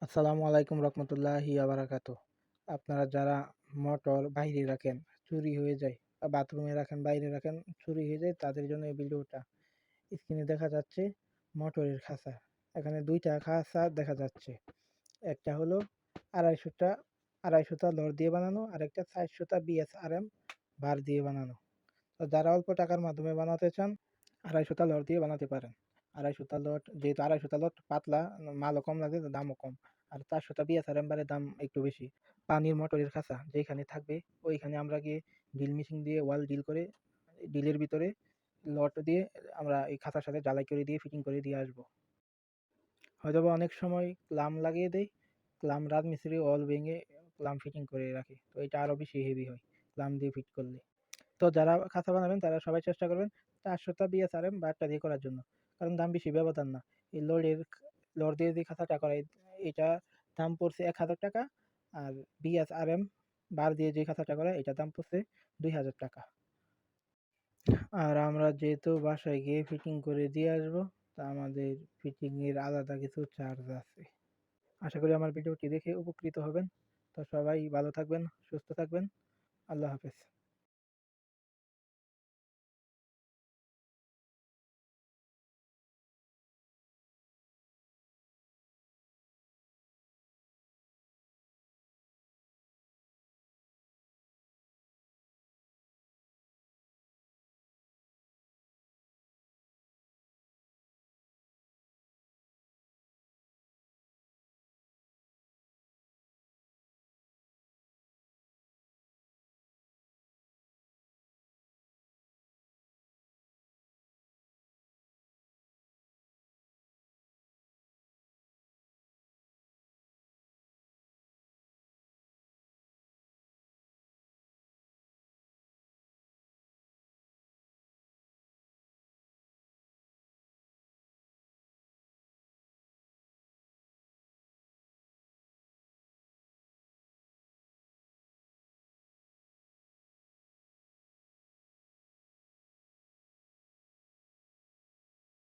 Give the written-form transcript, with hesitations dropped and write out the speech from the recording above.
আসসালামু আলাইকুম রহমতুল্লাহি আবারাকাতু। আপনারা যারা মোটর বাইরে রাখেন, চুরি হয়ে যায়, বা বাথরুমে রাখেন, বাইরে রাখেন, চুরি হয়ে যায়, তাদের জন্য এই ভিডিওটা। স্ক্রিনে দেখা যাচ্ছে মোটরের খাঁচা। এখানে দুইটা খাঁচা দেখা যাচ্ছে। একটা হলো আড়াইশোটা আড়াইশোটা লর দিয়ে বানানো, আর একটা 400টা বিএসআরএম বার দিয়ে বানানো। তো যারা অল্প টাকার মাধ্যমে বানাতে চান, আড়াইশোটা লট দিয়ে বানাতে পারেন। আড়াইশোটা লট, যেহেতু আড়াইশোটা লট পাতলা, মালও কম লাগে, দামও কম। আর 400টা বিএসআর এম্বারের দাম একটু বেশি। পানির মোটরের খাঁচা যেখানে থাকবে, ওইখানে আমরা গিয়ে ড্রিল মেশিন দিয়ে ওয়াল ড্রিল করে, ড্রিলের ভিতরে লট দিয়ে আমরা এই খাঁচার সাথে ঢালাই করে দিয়ে ফিটিং করে দিয়ে আসবো। হয়তোবা অনেক সময় ক্লাম লাগিয়ে দেয়, ক্লাম রাজমিস্ত্রি অল ভেঙে ক্লাম ফিটিং করে রাখে, তো এটা আরো বেশি হেভি হয় ক্লাম দিয়ে ফিট করলে। তো যারা খাতা বানাবেন তারা সবাই চেষ্টা করবেন 400টা বিএসআরএম বা একটা দিয়ে করার জন্য, কারণ দাম বেশি ব্যবধান না। এই লোড দিয়ে যে খাতাটা করাই, এটা দাম পড়ছে 1000 টাকা। আর বিএসআরএম বার দিয়ে যে খাতাটা করা, এটা দাম পড়ছে 2000 টাকা। আর আমরা যেহেতু বাসায় গিয়ে ফিটিং করে দিয়ে আসবো, তা আমাদের ফিটিং এর আলাদা কিছু চার্জ আছে। আশা করি আমার ভিডিওটি দেখে উপকৃত হবেন। তো সবাই ভালো থাকবেন, সুস্থ থাকবেন। আল্লাহ হাফেজ।